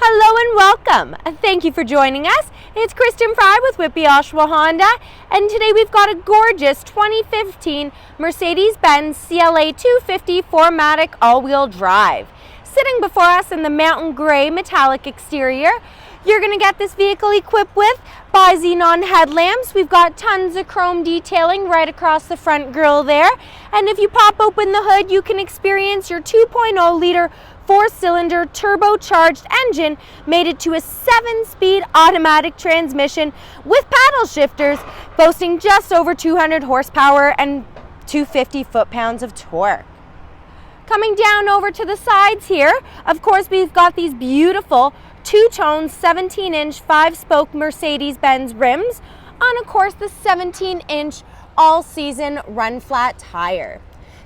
Hello and welcome, and thank you for joining us. It's Kristen Fry with Whitby Oshawa Honda, and today we've got a gorgeous 2015 Mercedes-Benz CLA 250 4MATIC all-wheel drive. Sitting before us in the mountain gray metallic exterior, you're going to get this vehicle equipped with bi-xenon headlamps. We've got tons of chrome detailing right across the front grille there, and if you pop open the hood, you can experience your 2.0-liter four-cylinder turbocharged engine mated to a 7-speed automatic transmission with paddle shifters, boasting just over 200 horsepower and 250 foot-pounds of torque. Coming down over to the sides here, of course, we've got these beautiful two-tone 17-inch 5-spoke Mercedes-Benz rims on, of course, the 17-inch all-season run-flat tire.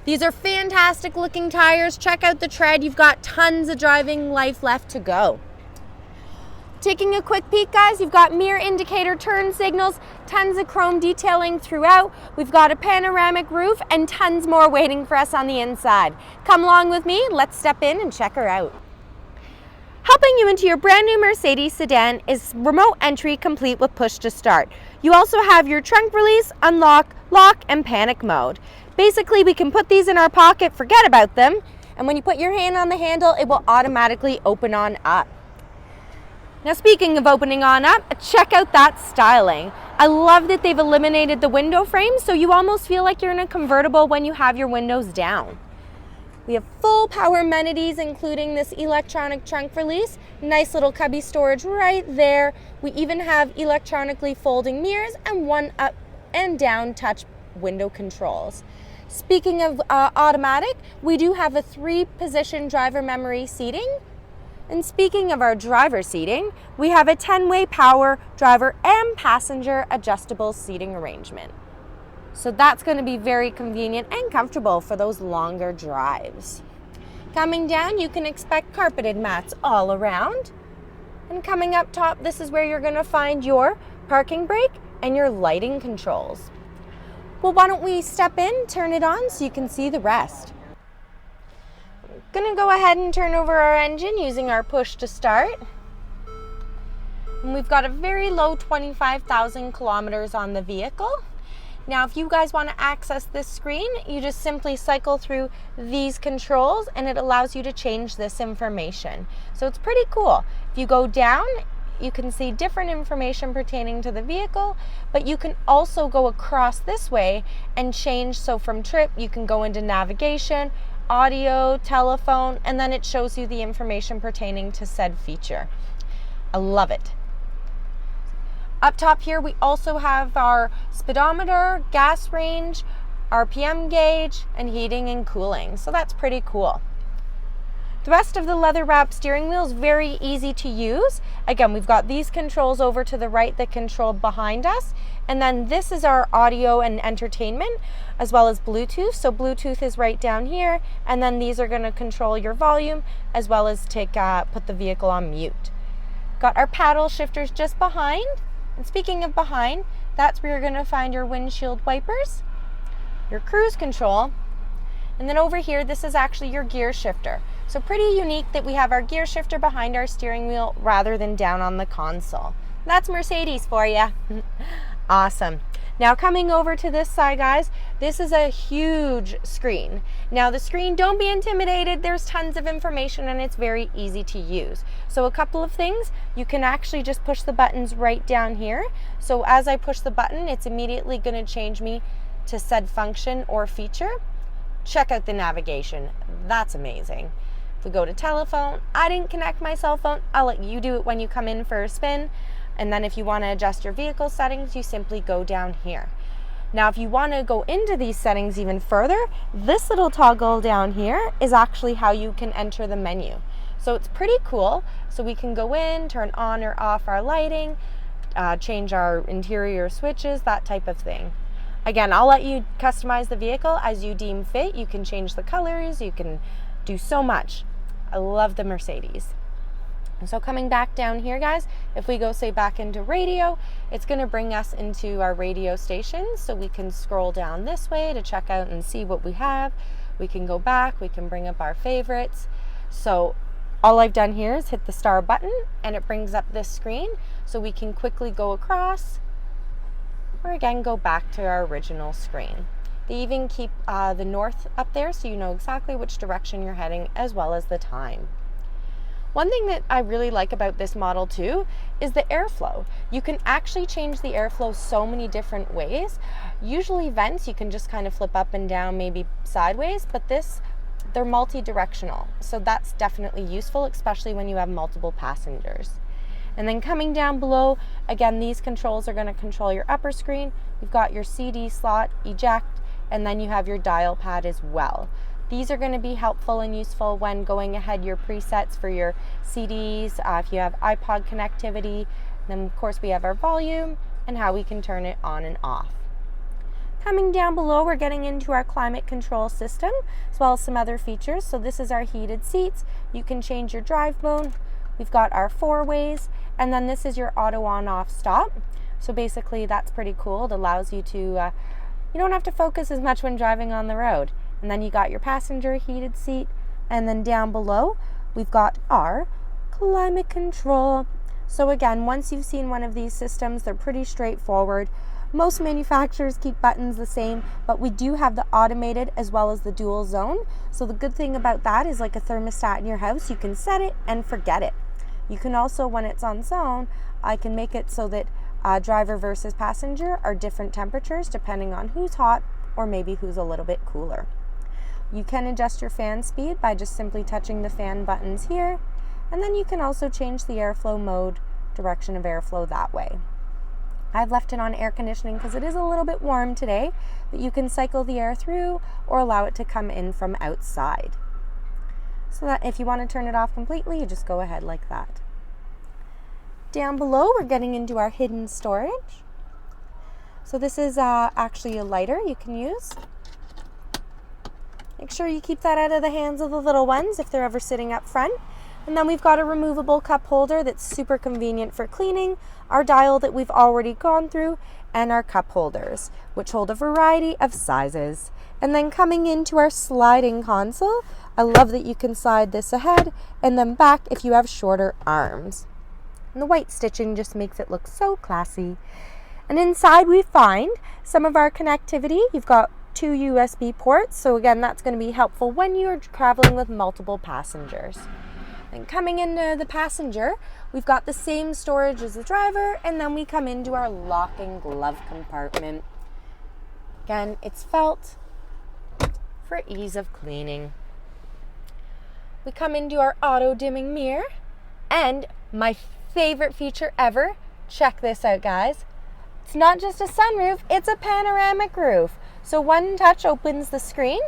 These are fantastic looking tires. Check out the tread. You've got tons of driving life left to go. Taking a quick peek, guys, you've got mirror indicator turn signals, tons of chrome detailing throughout. We've got a panoramic roof and tons more waiting for us on the inside. Come along with me. Let's step in and check her out. Helping you into your brand new Mercedes sedan is remote entry complete with push to start. You also have your trunk release, unlock, lock, and panic mode. Basically, we can put these in our pocket, forget about them, and when you put your hand on the handle, it will automatically open on up. Now, speaking of opening on up, check out that styling. I love that they've eliminated the window frame, so you almost feel like you're in a convertible when you have your windows down. We have full power amenities, including this electronic trunk release, nice little cubby storage right there. We even have electronically folding mirrors and one up and down touch window controls. Speaking of automatic, we do have a 3-position driver memory seating. And speaking of our driver seating, we have a 10-way power driver and passenger adjustable seating arrangement. So that's going to be very convenient and comfortable for those longer drives. Coming down, you can expect carpeted mats all around. And coming up top, this is where you're going to find your parking brake and your lighting controls. Well, why don't we step in, turn it on so you can see the rest. I'm going to go ahead and turn over our engine using our push to start. And we've got a very low 25,000 kilometers on the vehicle. Now, if you guys want to access this screen, you just simply cycle through these controls and it allows you to change this information. So it's pretty cool. If you go down, you can see different information pertaining to the vehicle, but you can also go across this way and change. So from trip, you can go into navigation, audio, telephone, and then it shows you the information pertaining to said feature. I love it. Up top here, we also have our speedometer, gas range, RPM gauge, and heating and cooling. So that's pretty cool. The rest of the leather-wrapped steering wheel is very easy to use. Again, we've got these controls over to the right that control behind us. And then this is our audio and entertainment, as well as Bluetooth. So Bluetooth is right down here. And then these are going to control your volume, as well as put the vehicle on mute. Got our paddle shifters just behind. And speaking of behind, that's where you're going to find your windshield wipers, your cruise control, and then over here, this is actually your gear shifter. So pretty unique that we have our gear shifter behind our steering wheel rather than down on the console. That's Mercedes for you. Awesome. Now coming over to this side, guys, this is a huge screen. Now the screen, don't be intimidated. There's tons of information and it's very easy to use. So a couple of things, you can actually just push the buttons right down here. So as I push the button, it's immediately going to change me to said function or feature. Check out the navigation. That's amazing. If we go to telephone, I didn't connect my cell phone. I'll let you do it when you come in for a spin. And then if you want to adjust your vehicle settings, you simply go down here. Now, if you want to go into these settings even further, this little toggle down here is actually how you can enter the menu. So it's pretty cool. So we can go in, turn on or off our lighting, change our interior switches, that type of thing. Again, I'll let you customize the vehicle as you deem fit. You can change the colors, you can do so much. I love the Mercedes. So coming back down here, guys, if we go say back into radio, it's going to bring us into our radio stations. So we can scroll down this way to check out and see what we have. We can go back, we can bring up our favorites. So All I've done here is hit the star button and it brings up this screen so we can quickly go across or again go back to our original screen. They even keep the north up there so you know exactly which direction you're heading as well as the time. One thing that I really like about this model too is the airflow. You can actually change the airflow so many different ways. Usually vents you can just kind of flip up and down, maybe sideways, but they're multi-directional. So that's definitely useful, especially when you have multiple passengers. And then coming down below, again, these controls are going to control your upper screen. You've got your CD slot, eject, and then you have your dial pad as well. These are going to be helpful and useful when going ahead your presets for your CDs, if you have iPod connectivity. Then of course we have our volume and how we can turn it on and off. Coming down below, we're getting into our climate control system as well as some other features. So this is our heated seats. You can change your drive mode. We've got our 4-ways, and then this is your auto on off stop. So basically that's pretty cool. It allows you to, you don't have to focus as much when driving on the road. And then you got your passenger heated seat, and then down below we've got our climate control. So again, once you've seen one of these systems, they're pretty straightforward. Most manufacturers keep buttons the same, but we do have the automated as well as the dual zone. So the good thing about that is, like a thermostat in your house, you can set it and forget it. You can also, when it's on zone, I can make it so that driver versus passenger are different temperatures depending on who's hot or maybe who's a little bit cooler. You can adjust your fan speed by just simply touching the fan buttons here, and then you can also change the airflow mode, direction of airflow that way. I've left it on air conditioning because it is a little bit warm today, but you can cycle the air through or allow it to come in from outside. So that if you want to turn it off completely, you just go ahead like that. Down below, we're getting into our hidden storage. So this is actually a lighter you can use. Make sure you keep that out of the hands of the little ones if they're ever sitting up front. And then we've got a removable cup holder that's super convenient for cleaning, our dial that we've already gone through, and our cup holders, which hold a variety of sizes. And then coming into our sliding console, I love that you can slide this ahead and then back if you have shorter arms. And the white stitching just makes it look so classy. And inside we find some of our connectivity. You've got 2 USB ports, so again that's going to be helpful when you're traveling with multiple passengers. And coming into the passenger, we've got the same storage as the driver, and then we come into our lock and glove compartment. Again, it's felt for ease of cleaning. We come into our auto dimming mirror, and my favorite feature ever, check this out guys, it's not just a sunroof, it's a panoramic roof. So one touch opens the screen,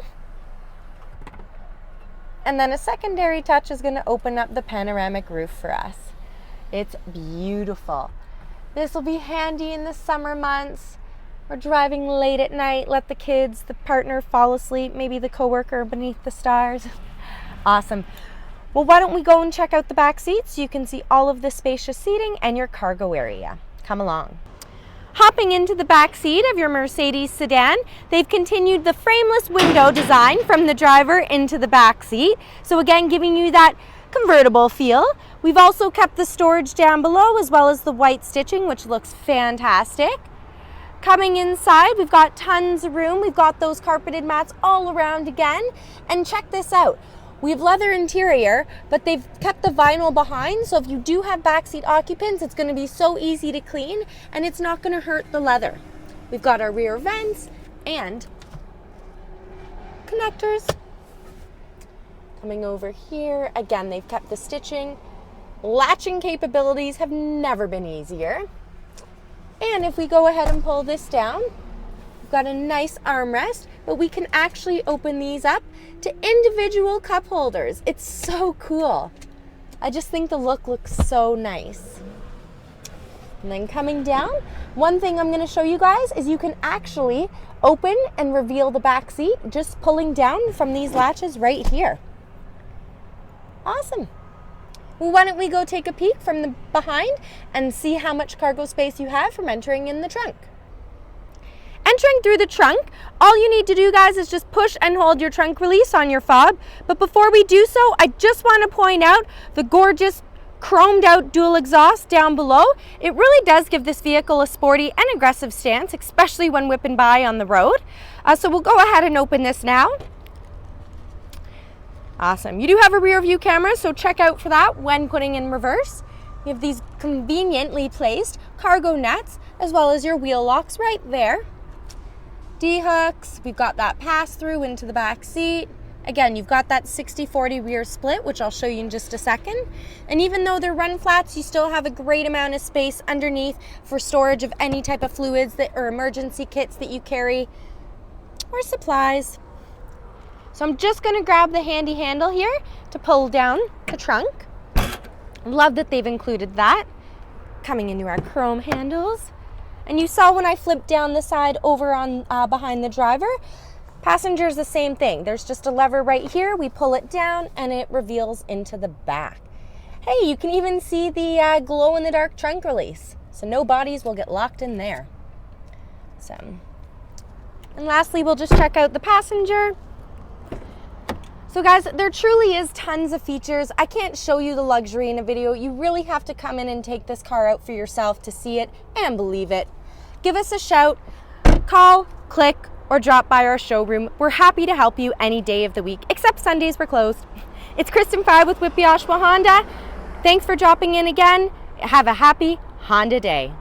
and then a secondary touch is going to open up the panoramic roof for us. It's beautiful. This will be handy in the summer months. We're driving late at night, let the kids, the partner fall asleep, maybe the coworker beneath the stars. Awesome. Well, why don't we go and check out the back seats so you can see all of the spacious seating and your cargo area. Come along. Hopping into the back seat of your Mercedes sedan, they've continued the frameless window design from the driver into the back seat. So again, giving you that convertible feel. We've also kept the storage down below as well as the white stitching, which looks fantastic. Coming inside, we've got tons of room. We've got those carpeted mats all around again. And check this out. We have leather interior, but they've kept the vinyl behind, so if you do have backseat occupants, it's going to be so easy to clean, and it's not going to hurt the leather. We've got our rear vents and connectors. Coming over here, again, they've kept the stitching. Latching capabilities have never been easier. And if we go ahead and pull this down, we've got a nice armrest, but we can actually open these up to individual cup holders. It's so cool. I just think the look looks so nice. And then coming down, one thing I'm going to show you guys is you can actually open and reveal the back seat just pulling down from these latches right here. Awesome. Well, why don't we go take a peek from the behind and see how much cargo space you have from entering in the trunk. entering through the trunk, all you need to do, guys, is just push and hold your trunk release on your fob. But before we do so, I just want to point out the gorgeous chromed out dual exhaust down below. It really does give this vehicle a sporty and aggressive stance, especially when whipping by on the road. So we'll go ahead and open this now. Awesome. You do have a rear view camera, so check out for that when putting in reverse. You have these conveniently placed cargo nets, as well as your wheel locks right there. D-hooks, we've got that pass-through into the back seat. Again, you've got that 60-40 rear split, which I'll show you in just a second. And even though they're run flats, you still have a great amount of space underneath for storage of any type of fluids or emergency kits that you carry, or supplies. So I'm just gonna grab the handy handle here to pull down the trunk. Love that they've included that. Coming into our chrome handles. And you saw when I flipped down the side over on behind the driver, passenger's the same thing. There's just a lever right here. We pull it down and it reveals into the back. Hey, you can even see the glow-in-the-dark trunk release. So no bodies will get locked in there. So, and lastly, we'll just check out the passenger. So guys, there truly is tons of features. I can't show you the luxury in a video. You really have to come in and take this car out for yourself to see it and believe it. Give us a shout, call, click, or drop by our showroom. We're happy to help you any day of the week, except Sundays we're closed. It's Kristen Fry with Whitby Oshawa Honda. Thanks for dropping in again. Have a happy Honda day.